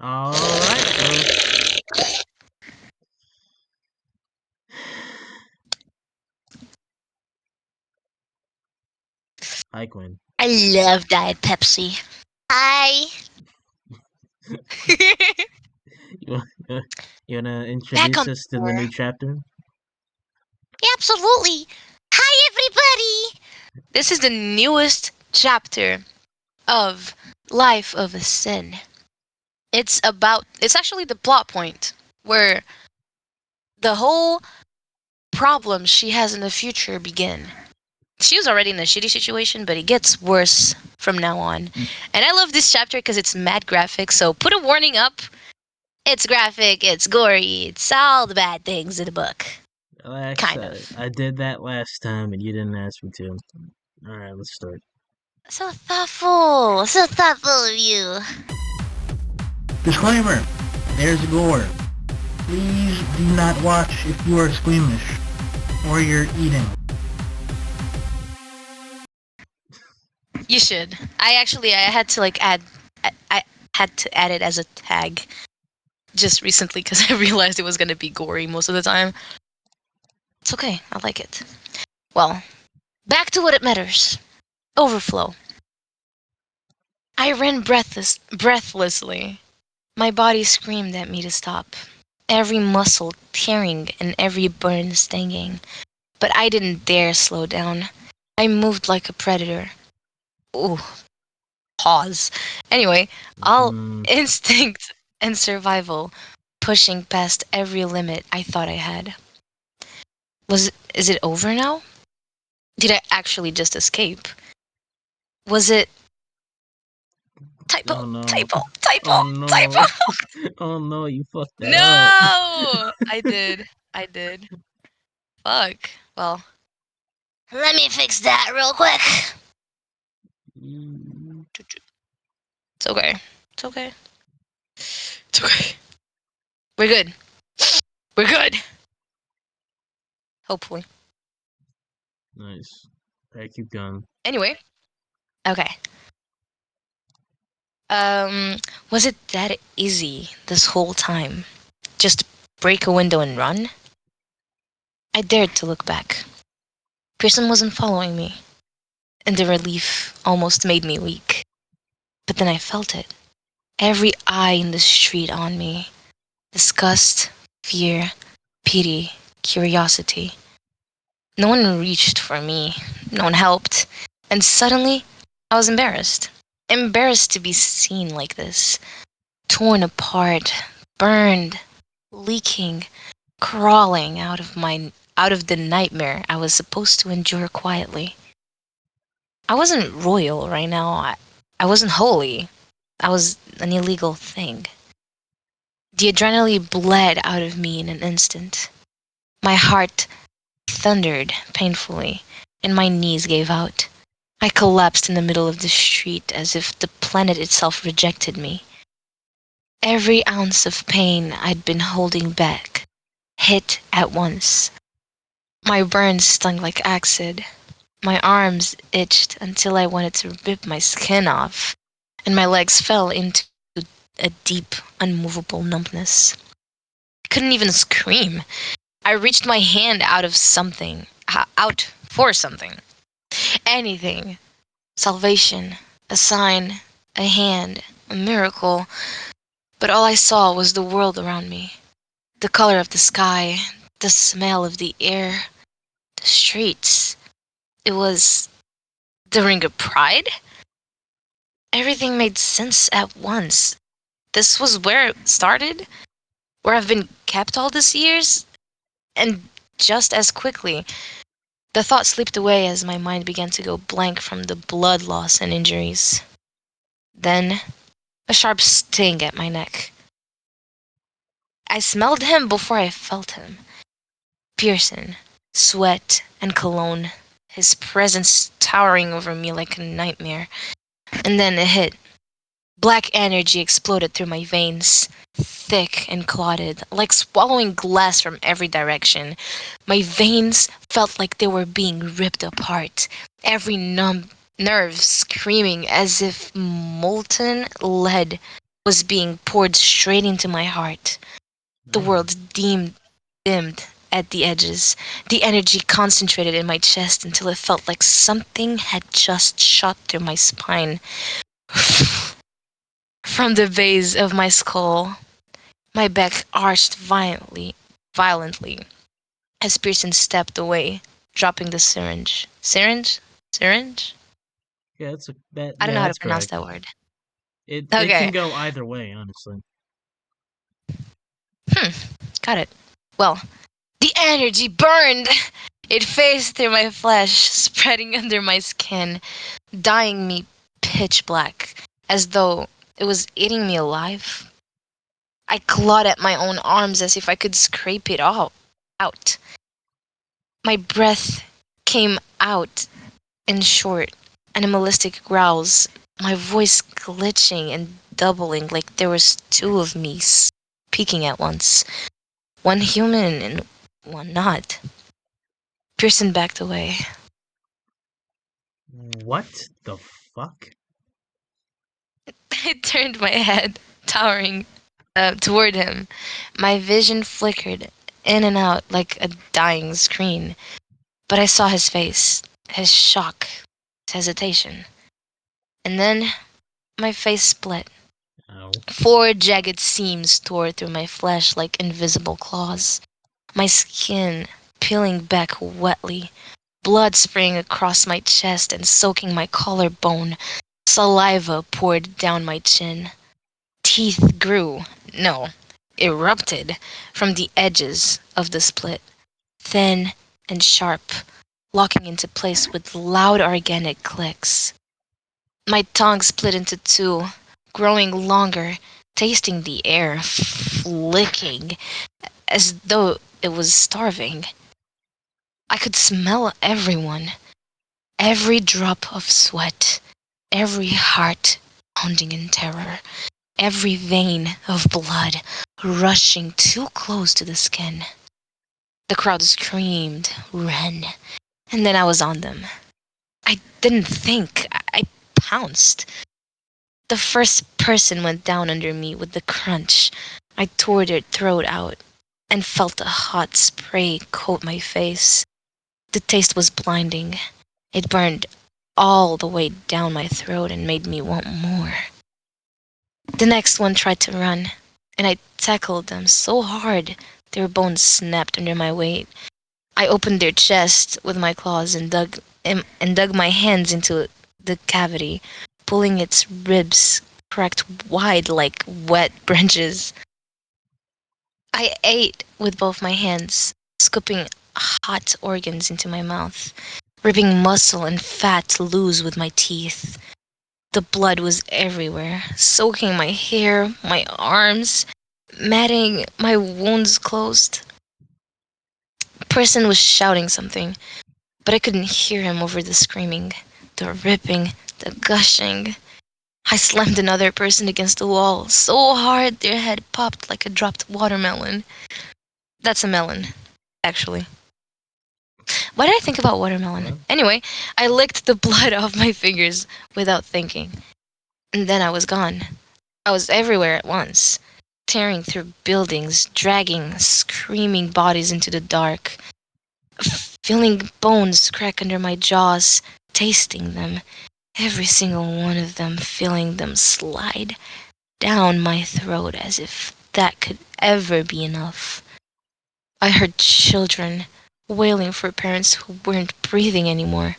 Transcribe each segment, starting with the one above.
All right. Hi, Quinn. I love Diet Pepsi. Hi. You, you wanna Back introduce on us to the tour. new chapter? Absolutely. Hi, everybody. This is the newest chapter of Life of a Sin. It's actually the plot point where the whole problems she has in the future begin. She was already in a shitty situation, but it gets worse from now on. And I love this chapter because it's mad graphic, so put a warning up. It's graphic, it's gory, it's all the bad things in the book. Alex, Kind of. I did that last time and you didn't ask me to. All right, let's start. So thoughtful. So thoughtful of you. Disclaimer, there's gore. Please do not watch if you are squeamish or you're eating. You should. I had to like add. I had to add it as a tag just recently because I realized it was gonna be gory most of the time. It's okay. I like it. Well, back to what it matters. Overflow. I ran breathlessly. My body screamed at me to stop. Every muscle tearing and every burn stinging. But I didn't dare slow down. I moved like a predator. Ooh, pause. Anyway, all Mm, instinct and survival, pushing past every limit I thought I had. Is it over now? Did I actually just escape? Was it typo, oh no. typo, typo, Oh typo? no. Oh no, you fucked that up. No! I did. I did. Fuck. Well, let me fix that real quick. Mm, It's okay. It's okay. It's okay. We're good. We're good. Hopefully. nice. All right, keep going. Anyway. Okay. Um, was it that easy this whole time? Just break a window and run? I dared to look back. Pearson wasn't following me, and the relief almost made me weak. But then I felt it. Every eye in the street on me. Disgust, fear, pity, curiosity. No one reached for me. No one helped. And suddenly, I was embarrassed. Embarrassed to be seen like this. Torn apart, burned, leaking, crawling out of the nightmare I was supposed to endure quietly. I wasn't royal right now. I wasn't holy. I was an illegal thing. The adrenaline bled out of me in an instant. My heart thundered painfully, and my knees gave out. I collapsed in the middle of the street as if the planet itself rejected me. Every ounce of pain I'd been holding back hit at once. My burns stung like acid. My arms itched until I wanted to rip my skin off, and my legs fell into a deep, unmovable numbness. I couldn't even scream. I reached my hand out for something. Anything. Salvation, a sign, a hand, a miracle. But all I saw was the world around me. The color of the sky, the smell of the air, the streets. It was the ring of pride? Everything made sense at once. This was where it started, where I've been kept all these years, and just as quickly, the thought slipped away as my mind began to go blank from the blood loss and injuries. Then, a sharp sting at my neck. I smelled him before I felt him. Pearson, sweat and cologne, his presence towering over me like a nightmare. And then it hit. Black energy exploded through my veins, thick and clotted, like swallowing glass from every direction. My veins felt like they were being ripped apart, every numb nerve screaming as if molten lead. was being poured straight into my heart. The Damn. world dimmed at the edges, the energy concentrated in my chest until it felt like something had just shot through my spine. From the base of my skull, my back arched violently, as Pearson stepped away, dropping the syringe. Syringe? Syringe? Yeah, I don't know how to that's pronounce correct. that word. It can Okay. go either way, honestly. Got it. Well, the energy burned! It phased through my flesh, spreading under my skin, dyeing me pitch black, as though it was eating me alive. I clawed at my own arms as if I could scrape it all out. My breath came out in short, animalistic growls, my voice glitching and doubling like there was two of me speaking at once. One human and one not. Pearson backed away. What the fuck? I turned my head, towering toward him. My vision flickered in and out like a dying screen, but I saw his face, his shock, his hesitation. And then my face split. Ow. Four jagged seams tore through my flesh like invisible claws. My skin peeling back wetly, blood spraying across my chest and soaking my collarbone. Saliva poured down my chin. Teeth grew, no, erupted from the edges of the split, thin and sharp, locking into place with loud organic clicks. My tongue split into two, growing longer, tasting the air, flicking as though it was starving. I could smell everyone, every drop of sweat, every heart pounding in terror, every vein of blood rushing too close to the skin. The crowd screamed, ran, and then I was on them. I didn't think. I pounced. The first person went down under me with the crunch. I tore their throat out and felt the hot spray coat my face. The taste was blinding. It burned all the way down my throat and made me want more. The next one tried to run, and I tackled them so hard their bones snapped under my weight. I opened their chest with my claws and dug my hands into the cavity, pulling its ribs cracked wide like wet branches. I ate with both my hands, scooping hot organs into my mouth, ripping muscle and fat loose with my teeth. The blood was everywhere, soaking my hair, my arms, matting my wounds closed. Person was shouting something, but I couldn't hear him over the screaming, the ripping, the gushing. I slammed another person against the wall so hard their head popped like a dropped watermelon. That's a melon, actually. Why did I think about watermelon? What? Anyway, I licked the blood off my fingers without thinking. And then I was gone. I was everywhere at once, tearing through buildings, dragging screaming bodies into the dark, feeling bones crack under my jaws, tasting them, every single one of them, feeling them slide down my throat as if that could ever be enough. I heard children wailing for parents who weren't breathing anymore.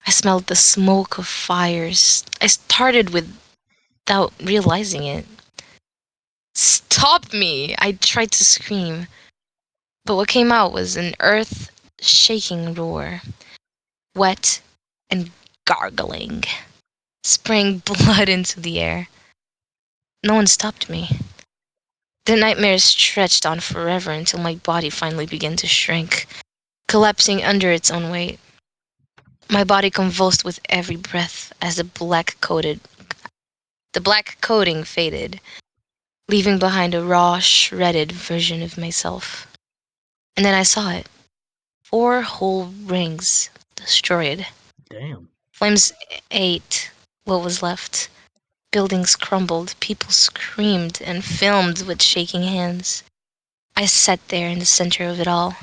I smelled the smoke of fires. I started without realizing it. Stop me! I tried to scream, but what came out was an earth shaking roar, wet and gargling, spraying blood into the air. No one stopped me. The nightmare stretched on forever until my body finally began to shrink, collapsing under its own weight. My body convulsed with every breath as the black coating faded, leaving behind a raw, shredded version of myself. And then I saw it. 4 whole rings destroyed. Damn. Flames ate what was left. Buildings crumbled, people screamed and filmed with shaking hands. I sat there in the center of it all,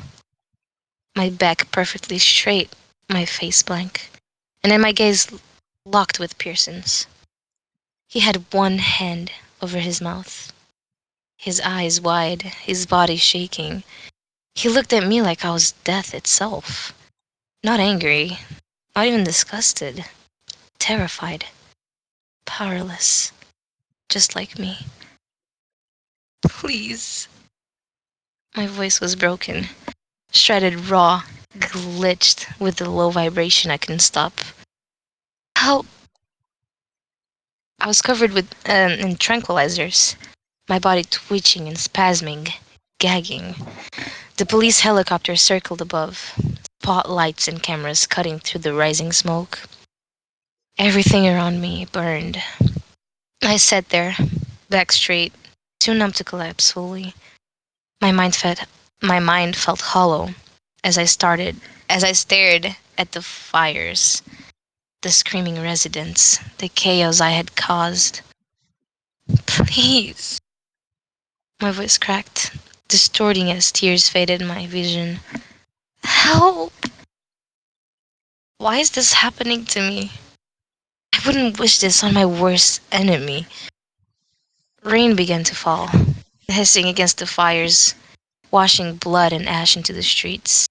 my back perfectly straight, my face blank, and then my gaze locked with Pearson's. He had one hand over his mouth, his eyes wide, his body shaking. He looked at me like I was death itself. Not angry, not even disgusted, terrified, powerless, just like me. Please. My voice was broken, shredded raw, glitched with the low vibration I couldn't stop. Help! I was covered with in tranquilizers, my body twitching and spasming, gagging. The police helicopter circled above, spotlights and cameras cutting through the rising smoke. Everything around me burned. I sat there, back straight, too numb to collapse fully. My mind felt my mind felt hollow as I stared at the fires, the screaming residents, the chaos I had caused. Please. My voice cracked, distorting as tears faded my vision. Help! Why is this happening to me? I wouldn't wish this on my worst enemy. Rain began to fall, hissing against the fires, washing blood and ash into the streets.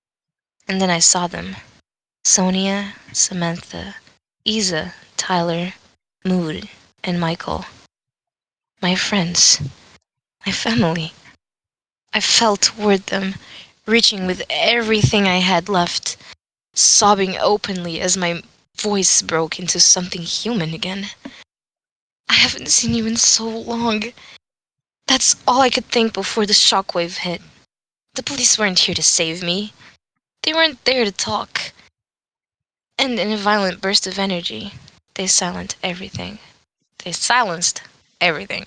And then I saw them. Sonia, Samantha, Isa, Tyler, Mood, and Michael. My friends. My family. I fell toward them, reaching with everything I had left, sobbing openly as my voice broke into something human again. I haven't seen you in so long. That's all I could think before the shockwave hit. The police weren't here to save me. They weren't there to talk. And in a violent burst of energy, they silenced everything. They silenced everything.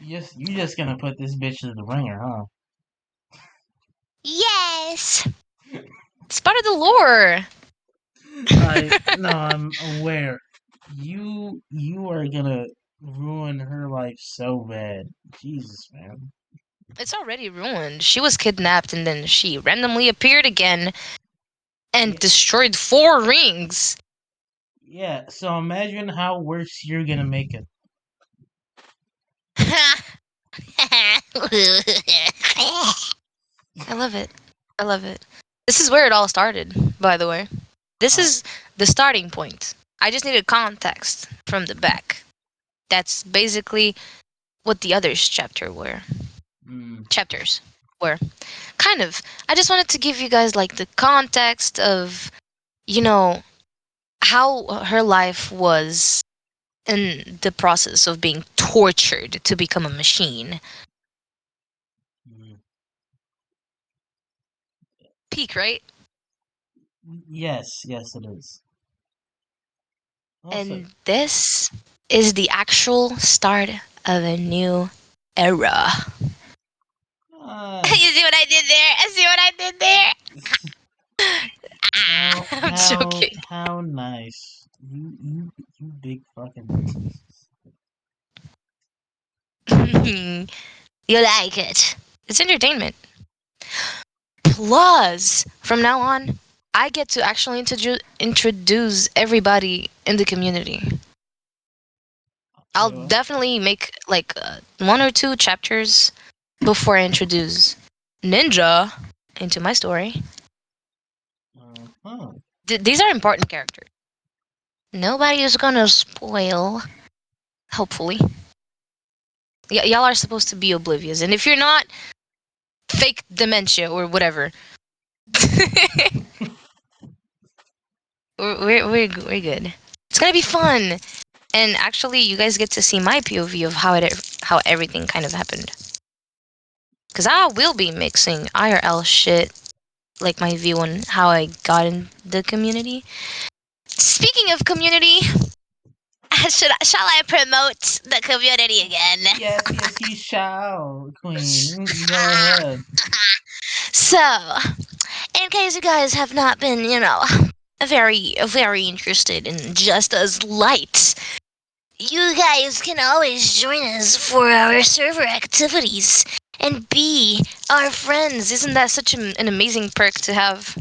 You just gonna put this bitch to the ringer, huh? Yes! It's part of the lore. I'm aware. You are gonna ruin her life so bad. Jesus, man. It's already ruined. She was kidnapped and then she randomly appeared again and Yeah, destroyed 4 rings. yeah. So imagine how worse you're gonna make it. I love it. I love it. This is where it all started, by the way. This Uh, is the starting point. I just needed context from the back. That's basically what the others mm, chapters were. Kind of. I just wanted to give you guys like the context of, you know, how her life was in the process of being tortured to become a machine. mm. Peak, right? Yes, yes, it is. Also, And this is the actual start of a new era. uh, You see what I did there? I see what I did there. how I'm how joking. how nice. You big fucking. You like it. It's entertainment. Plus, from now on, I get to actually introduce everybody in the community. I'll Wait, what? definitely make like 1 or 2 chapters before I introduce Ninja into my story. Huh. These are important characters. Nobody is gonna spoil, hopefully. Y'all are supposed to be oblivious, and if you're not, fake dementia or whatever. We're good. It's gonna be fun, and actually, you guys get to see my POV of how everything kind of happened. Cause I will be mixing IRL shit, like my view on how I got in the community. Speaking of community, shall I promote the community again? Yes, yes, you shall, Queen. Go ahead. So, in case you guys have not been, very interested in just as light, you guys can always join us for our server activities and be our friends. Isn't that such an amazing perk to have?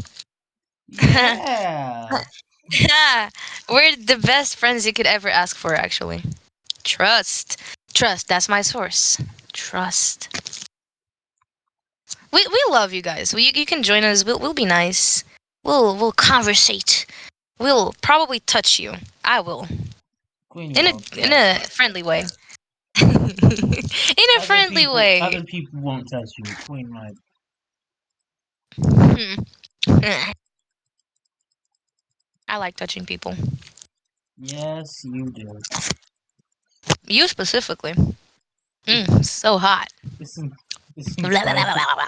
Yeah. Yeah, we're the best friends you could ever ask for, actually. Trust. Trust, that's my source. Trust. We love you guys. You can join us. We'll be nice. We'll conversate. We'll probably touch you. I will. Queen In won't, a in but a friendly way. In a friendly way. other people won't touch you. Queen might. Hmm. I like touching people. Yes, you do. You specifically. This, So hot. this, this entire.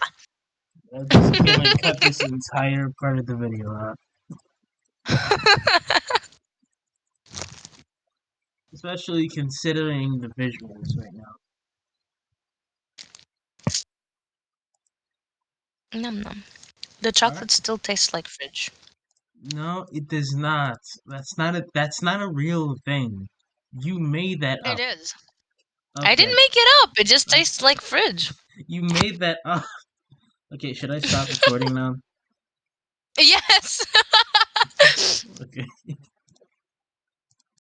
I'm just gonna cut this entire part of the video out. Especially considering the visuals right now. Num num. The Alright? chocolate still tastes like fridge. No, it does not. That's not a real thing. You made that It up. is. I didn't Okay. make it up. It just Uh, tastes like fridge. you made that up. Okay, should I stop recording now? Yes. Okay.